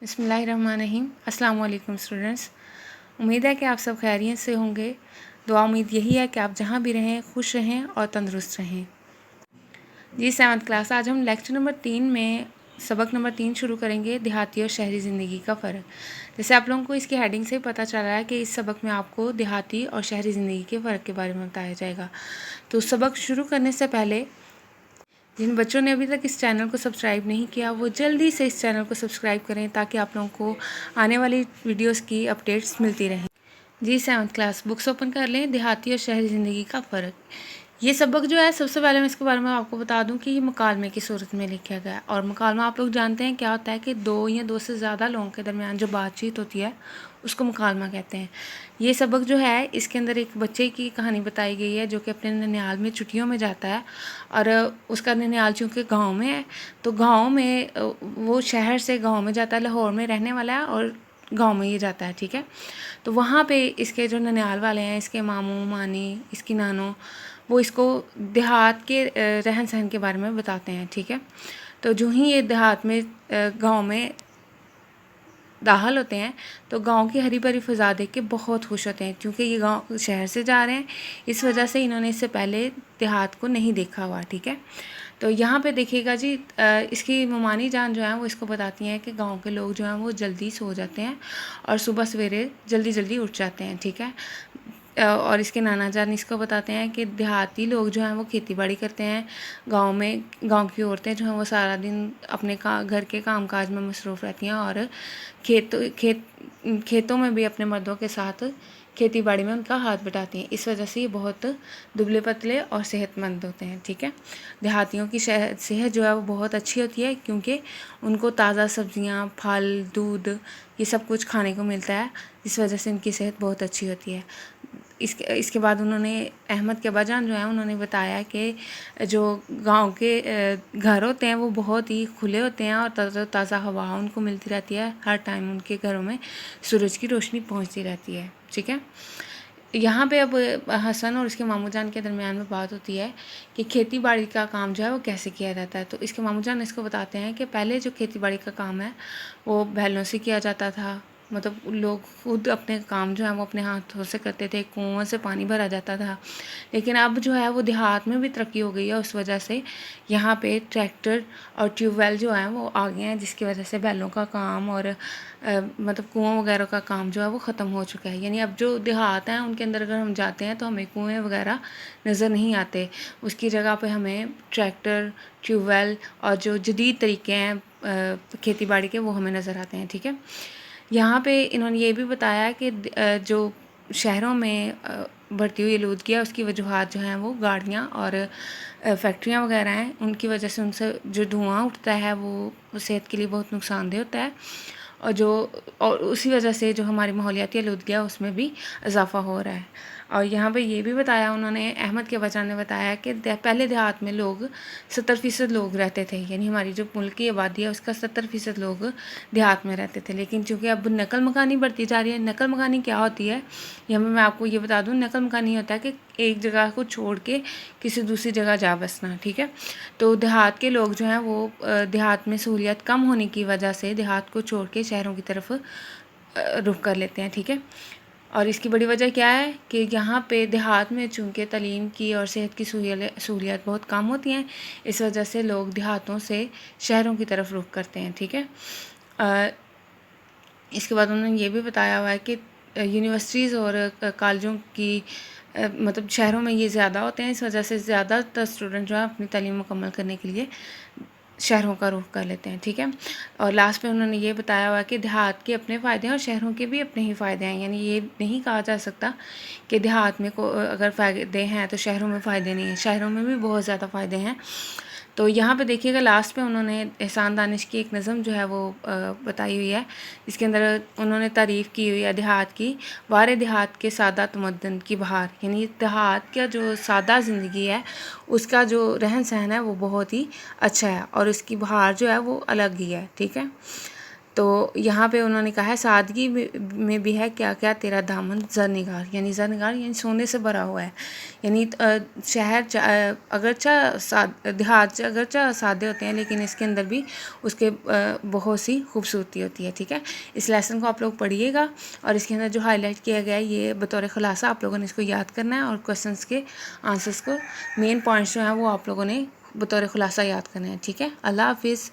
बिस्मिल्लाहिर्रहमानिर्रहीम। अस्सलाम वालेकुम स्टूडेंट्स। उम्मीद है कि आप सब खैरियत से होंगे। दुआ उम्मीद यही है कि आप जहाँ भी रहें खुश रहें और तंदुरुस्त रहें। जी 7th क्लास, आज हम लेक्चर नंबर 3 में सबक नंबर 3 शुरू करेंगे, देहाती और शहरी ज़िंदगी का फ़र्क। जैसे आप लोगों को इसकी हेडिंग से पता चल रहा है कि इस सबक में आपको देहाती और शहरी ज़िंदगी के फ़र्क के बारे में बताया जाएगा। तो सबक शुरू करने से पहले जिन बच्चों ने अभी तक इस चैनल को सब्सक्राइब नहीं किया वो जल्दी से इस चैनल को सब्सक्राइब करें ताकि आप लोगों को आने वाली वीडियोस की अपडेट्स मिलती रहें। जी 7th क्लास, बुक्स ओपन कर लें। देहाती और शहरी ज़िंदगी का फ़र्क। ये सबक जो है, सबसे पहले मैं इसके बारे में आपको बता दूं कि ये मुकालमे की सूरत में लिखा गया है। और मुकालमा आप लोग जानते हैं क्या होता है कि दो या दो से ज़्यादा लोगों के दरमियान जो बातचीत होती है उसको मुकालमा कहते हैं। ये सबक जो है, इसके अंदर एक बच्चे की कहानी बताई गई है जो कि अपने ननिहाल में छुट्टियों में जाता है। और उसका ननिहाल चूँकि गाँव में है, तो गाँव में वो शहर से गाँव में जाता है, लाहौर में रहने वाला है और गाँव में ये जाता है, ठीक है। तो वहाँ पे इसके जो ननिहाल वाले हैं, इसके मामू मानी, इसकी नानो, वो इसको देहात के रहन सहन के बारे में बताते हैं, ठीक है। तो जो ही ये देहात में गांव में दाखिल होते हैं तो गांव की हरी भरी फ़ज़ा देख के बहुत खुश होते हैं, क्योंकि ये गांव शहर से जा रहे हैं, इस वजह से इन्होंने इससे पहले देहात को नहीं देखा हुआ, ठीक है। तो यहाँ पे देखिएगा जी, इसकी ममानी जान जो है वो इसको बताती हैं कि गांव के लोग जो हैं वो जल्दी सो जाते हैं और सुबह सवेरे जल्दी जल्दी उठ जाते हैं, ठीक है। और इसके नाना जान इसको बताते हैं कि देहाती लोग जो हैं वो खेती बाड़ी करते हैं। गांव में गांव की औरतें जो हैं वो सारा दिन अपने घर के कामकाज में मसरूफ़ रहती हैं और खेतों में भी अपने मर्दों के साथ खेती बाड़ी में उनका हाथ बटाती हैं। इस वजह से ये बहुत दुबले पतले और सेहतमंद होते हैं, ठीक है। देहातियों की सेहत जो है वो बहुत अच्छी होती है, क्योंकि उनको ताज़ा सब्जियां, फल, दूध, ये सब कुछ खाने को मिलता है, इस वजह से उनकी सेहत बहुत अच्छी होती है। इसके बाद उन्होंने अहमद के अब्बाजान जो हैं उन्होंने बताया कि जो गांव के घर होते हैं वो बहुत ही खुले होते हैं और ताज़ा हवा उनको मिलती रहती है। हर टाइम उनके घरों में सूरज की रोशनी पहुंचती रहती है, ठीक है। यहाँ पे अब हसन और उसके मामू जान के दरमियान में बात होती है कि खेती बाड़ी का काम जो है वो कैसे किया जाता है। तो इसके मामू जान इसको बताते हैं कि पहले जो खेती बाड़ी का काम है वो बैलों से किया जाता था, मतलब लोग खुद अपने काम जो है वो अपने हाथों से करते थे, कुआं से पानी भरा जाता था। लेकिन अब जो है वो देहात में भी तरक्की हो गई है, उस वजह से यहाँ पे ट्रैक्टर और ट्यूबवेल जो हैं वो आ गए हैं, जिसकी वजह से बैलों का काम और मतलब कुआं वगैरह का काम जो है वो ख़त्म हो चुका है। यानी अब जो देहात हैं उनके अंदर अगर हम जाते हैं तो हमें कुएँ वगैरह नज़र नहीं आते, उसकी जगह पे हमें ट्रैक्टर, ट्यूबवेल और जो जदीद तरीके हैं खेती बाड़ी के वो हमें नज़र आते हैं, ठीक है। यहाँ पे इन्होंने ये भी बताया कि जो शहरों में बढ़ती हुई आलूदगी है उसकी वजूहात जो हैं वो गाड़ियाँ और फैक्ट्रियाँ वगैरह हैं, उनकी वजह से उनसे जो धुआं उठता है वो सेहत के लिए बहुत नुकसानदेह होता है। और उसी वजह से जो हमारी माहौलियाती आलूदगी है उसमें भी इजाफ़ा हो रहा है। और यहाँ पे ये भी बताया उन्होंने, अहमद के बच्चा ने बताया कि पहले देहात में लोग 70% लोग रहते थे, यानी हमारी जो मुल्क की आबादी है उसका 70% लोग देहात में रहते थे। लेकिन चूँकि अब नकल मकानी बढ़ती जा रही है। नकल मकानी क्या होती है, यहाँ मैं आपको ये बता दूँ, नकल मकानी होता है कि एक जगह को छोड़ के किसी दूसरी जगह जा बसना, ठीक है। तो देहात के लोग जो हैं वो देहात में सहूलियत कम होने की वजह से देहात को छोड़ के शहरों की तरफ रुख कर लेते हैं, ठीक है। और इसकी बड़ी वजह क्या है कि यहाँ पे देहात में चूँकि तालीम की और सेहत की सहूलियत बहुत कम होती हैं, इस वजह से लोग देहातों से शहरों की तरफ रुख करते हैं, ठीक है। इसके बाद उन्होंने ये भी बताया हुआ है कि यूनिवर्सिटीज़ और कॉलेजों की मतलब शहरों में ये ज़्यादा होते हैं, इस वजह से ज़्यादातर स्टूडेंट जो है अपनी तालीम मुकम्मल करने के लिए शहरों का रुख कर लेते हैं, ठीक है। और लास्ट में उन्होंने ये बताया हुआ कि देहात के अपने फ़ायदे हैं और शहरों के भी अपने ही फ़ायदे हैं। यानी ये नहीं कहा जा सकता कि देहात में अगर फ़ायदे हैं तो शहरों में फ़ायदे नहीं हैं, शहरों में भी बहुत ज़्यादा फ़ायदे हैं। तो यहाँ पे देखिएगा लास्ट में उन्होंने एहसान दानिश की एक नज़म जो है वो बताई हुई है, इसके अंदर उन्होंने तारीफ़ की हुई है देहात की। वारे देहात के सादा तमद्दन की बहार, यानी देहात का जो सादा ज़िंदगी है उसका जो रहन सहन है वो बहुत ही अच्छा है और उसकी बहार जो है वो अलग ही है, ठीक है। तो यहाँ पे उन्होंने कहा है सादगी में भी है क्या क्या तेरा दामन ज़रनिगार, यानी ज़रनिगार यानी सोने से भरा हुआ है। यानी शहर अगरचा देहात अगरचा सादे होते हैं, लेकिन इसके अंदर भी उसके बहुत सी खूबसूरती होती है। ठीक है, इस लेसन को आप लोग पढ़िएगा और इसके अंदर जो हाईलाइट किया गया है ये बतौर खुलासा आप लोगों ने इसको याद करना है और क्वेश्चंस के आंसर्स को मेन पॉइंट्स जो हैं वो आप लोगों ने बतौर खुलासा याद करना है। ठीक है, अल्लाह हाफिज़।